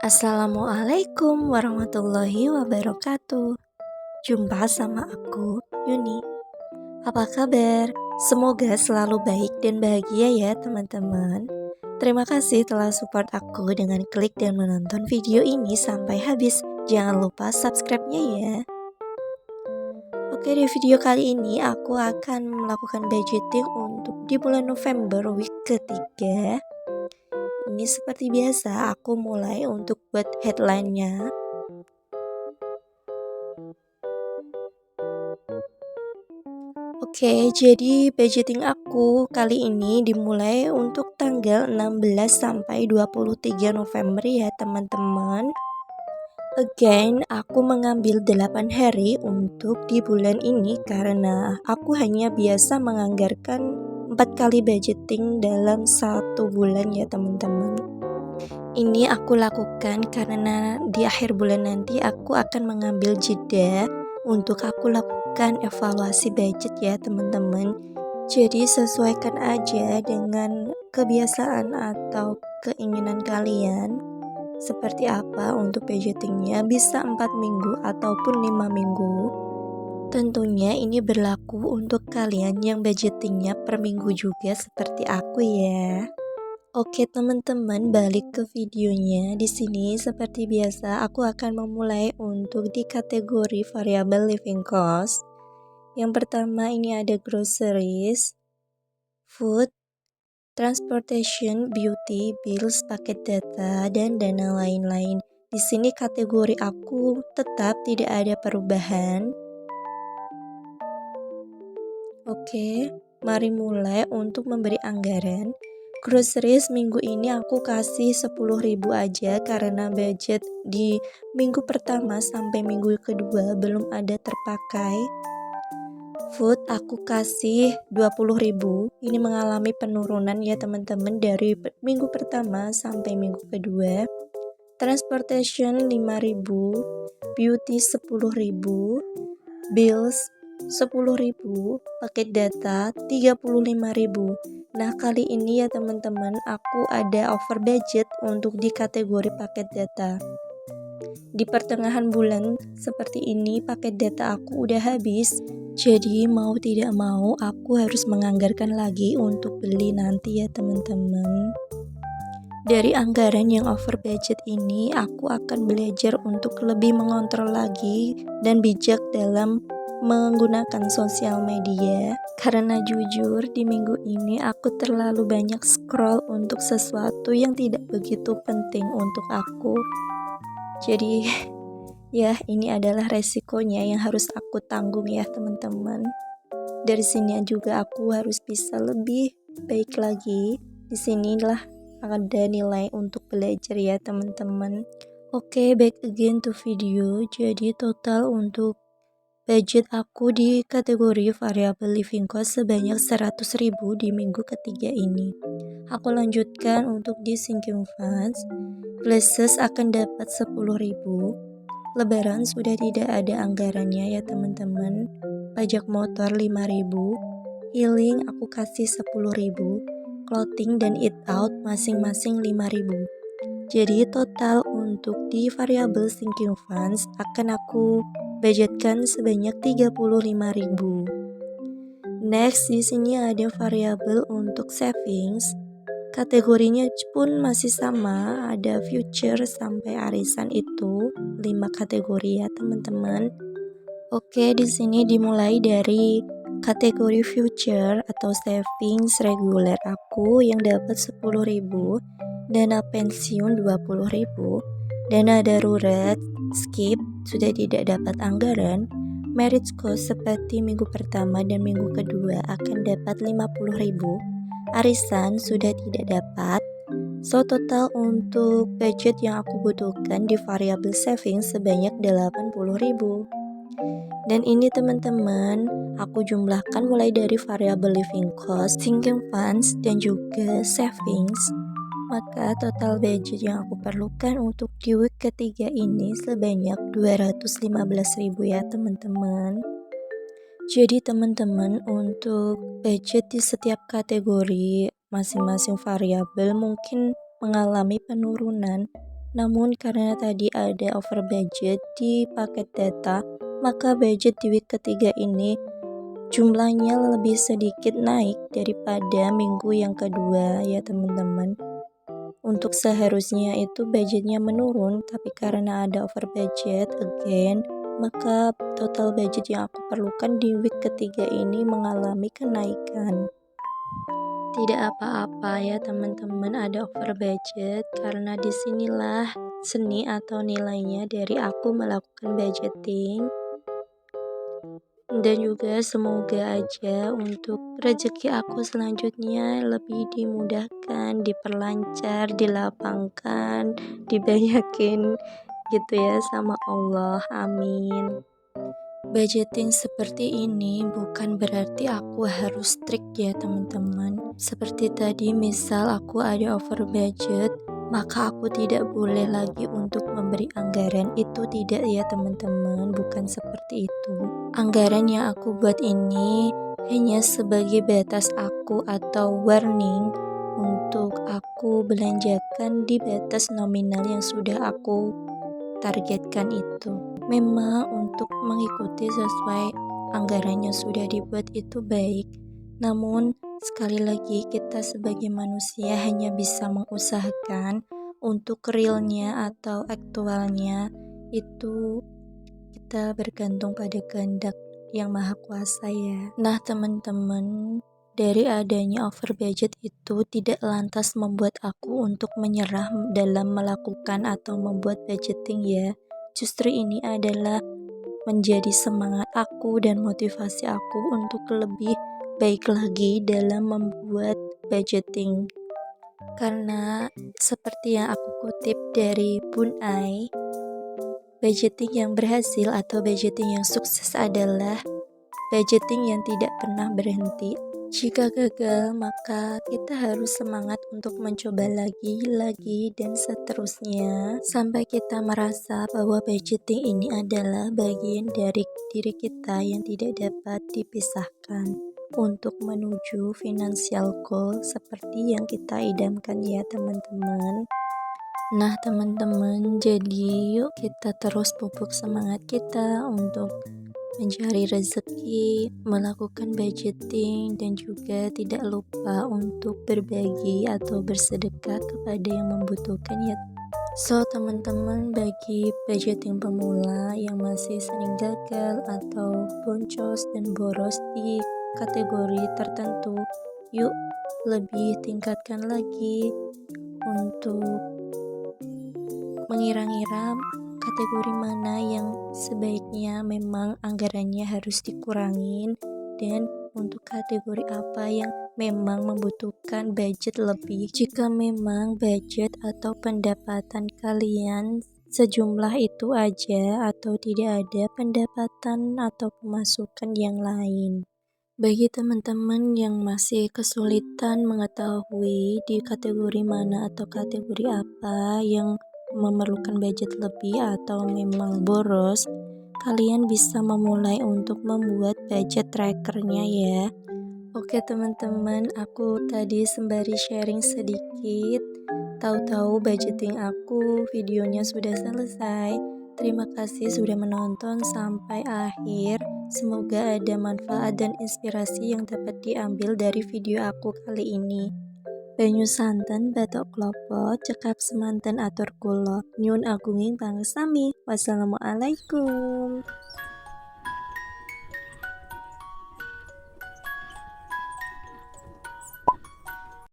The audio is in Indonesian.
Assalamualaikum warahmatullahi wabarakatuh. Jumpa sama aku, Yuni. Apa kabar? Semoga selalu baik dan bahagia ya teman-teman. Terima kasih telah support aku dengan klik dan menonton video ini sampai habis. Jangan lupa subscribe-nya ya. Oke, di video kali ini aku akan melakukan budgeting untuk di bulan November week ketiga. Ini seperti biasa aku mulai untuk buat headline-nya. Oke, jadi budgeting aku kali ini dimulai untuk tanggal 16 sampai 23 November ya teman-teman. Again, aku mengambil 8 hari untuk di bulan ini karena aku hanya biasa menganggarkan 4 kali budgeting dalam satu bulan ya teman-teman. Ini aku lakukan karena di akhir bulan nanti aku akan mengambil jeda untuk aku lakukan evaluasi budget ya teman-teman. Jadi sesuaikan aja dengan kebiasaan atau keinginan kalian seperti apa untuk budgetingnya, bisa 4 minggu ataupun 5 minggu. Tentunya ini berlaku untuk kalian yang budgetingnya per minggu juga seperti aku ya. Oke teman-teman, balik ke videonya. Di sini seperti biasa aku akan memulai untuk di kategori variable living cost. Yang pertama ini ada groceries, food, transportation, beauty, bills, paket data, dan dana lain-lain. Di sini kategori aku tetap tidak ada perubahan. Oke, mari mulai untuk memberi anggaran. Groceries minggu ini aku kasih 10.000 aja karena budget di minggu pertama sampai minggu kedua belum ada terpakai. Food aku kasih 20.000. Ini mengalami penurunan ya teman-teman dari minggu pertama sampai minggu kedua. Transportation 5.000, beauty 10.000, bills 10.000, paket data 35.000. Nah, kali ini ya teman-teman, aku ada over budget untuk di kategori paket data. Di pertengahan bulan seperti ini paket data aku udah habis. Jadi mau tidak mau aku harus menganggarkan lagi untuk beli nanti ya teman-teman. Dari anggaran yang over budget ini aku akan belajar untuk lebih mengontrol lagi dan bijak dalam menggunakan sosial media. Karena jujur di minggu ini aku terlalu banyak scroll untuk sesuatu yang tidak begitu penting untuk aku. Jadi ya, ini adalah resikonya yang harus aku tanggung ya teman-teman. Dari sini juga aku harus bisa lebih baik lagi. Di sinilah ada nilai untuk belajar ya teman-teman. Oke, back again to video. Jadi total untuk budget aku di kategori variable living cost sebanyak 100.000 di minggu ketiga ini. Aku lanjutkan untuk di sinking funds. Glasses akan dapat 10.000. Lebaran sudah tidak ada anggarannya ya teman-teman. Pajak motor 5.000. Healing aku kasih 10.000. Clothing dan eat out masing-masing 5.000. Jadi total untuk di variable sinking funds akan aku budgetkan sebanyak 35.000. Next, di sini ada variabel untuk savings. Kategorinya pun masih sama, ada future sampai arisan itu 5 kategori ya teman-teman. Oke, di sini dimulai dari kategori future atau savings reguler aku yang dapat 10.000, dana pensiun 20.000, dana darurat skip sudah tidak dapat anggaran, marriage cost seperti minggu pertama dan minggu kedua akan dapat 50.000. Arisan sudah tidak dapat. So total untuk budget yang aku butuhkan di variable savings sebanyak 80.000. Dan ini teman-teman, aku jumlahkan mulai dari variable living cost, sinking funds, dan juga savings. Maka total budget yang aku perlukan untuk di week ketiga ini sebanyak 215.000 ya teman-teman. Jadi teman-teman, untuk budget di setiap kategori masing-masing variabel mungkin mengalami penurunan. Namun karena tadi ada over budget di paket data, maka budget di week ketiga ini jumlahnya lebih sedikit naik daripada minggu yang kedua ya teman-teman. Untuk seharusnya itu budgetnya menurun, tapi karena ada over budget again, maka total budget yang aku perlukan di week ketiga ini mengalami kenaikan. Tidak apa-apa ya teman-teman ada over budget, karena disinilah seni atau nilainya dari aku melakukan budgeting. Dan juga semoga aja untuk rezeki aku selanjutnya lebih dimudahkan, diperlancar, dilapangkan, dibanyakin gitu ya sama Allah, amin. Budgeting seperti ini bukan berarti aku harus strict ya teman-teman. Seperti tadi misal aku ada over budget, maka aku tidak boleh lagi untuk memberi anggaran. Itu tidak ya teman-teman, bukan seperti itu. Anggaran yang aku buat ini hanya sebagai batas aku atau warning untuk aku belanjakan di batas nominal yang sudah aku targetkan itu. Memang untuk mengikuti sesuai anggaran yang sudah dibuat itu baik, namun sekali lagi kita sebagai manusia hanya bisa mengusahakan. Untuk realnya atau aktualnya itu kita bergantung pada kehendak yang maha kuasa ya. Nah teman-teman, dari adanya over budget itu tidak lantas membuat aku untuk menyerah dalam melakukan atau membuat budgeting ya. Justru ini adalah menjadi semangat aku dan motivasi aku untuk lebih baik lagi dalam membuat budgeting. Karena seperti yang aku kutip dari Bun Ai, budgeting yang berhasil atau budgeting yang sukses adalah budgeting yang tidak pernah berhenti. Jika gagal, maka kita harus semangat untuk mencoba lagi, dan seterusnya sampai kita merasa bahwa budgeting ini adalah bagian dari diri kita yang tidak dapat dipisahkan untuk menuju financial goal seperti yang kita idamkan ya teman-teman. Nah teman-teman, jadi yuk kita terus pupuk semangat kita untuk mencari rezeki, melakukan budgeting, dan juga tidak lupa untuk berbagi atau bersedekah kepada yang membutuhkan ya. So teman-teman, bagi budgeting pemula yang masih sering gagal atau boncos dan boros di kategori tertentu, yuk lebih tingkatkan lagi untuk mengira-ngira kategori mana yang sebaiknya memang anggarannya harus dikurangin, dan untuk kategori apa yang memang membutuhkan budget lebih. Jika memang budget atau pendapatan kalian sejumlah itu aja atau tidak ada pendapatan atau pemasukan yang lain. Bagi teman-teman yang masih kesulitan mengetahui di kategori mana atau kategori apa yang memerlukan budget lebih atau memang boros, kalian bisa memulai untuk membuat budget trackernya ya. Oke teman-teman, aku tadi sembari sharing sedikit, tahu-tahu budgeting aku videonya sudah selesai. Terima kasih sudah menonton sampai akhir. Semoga ada manfaat dan inspirasi yang dapat diambil dari video aku kali ini. Banyu santen, batok klopo, cekap semanten atur kula. Nyun agunging pangesami. Wassalamualaikum.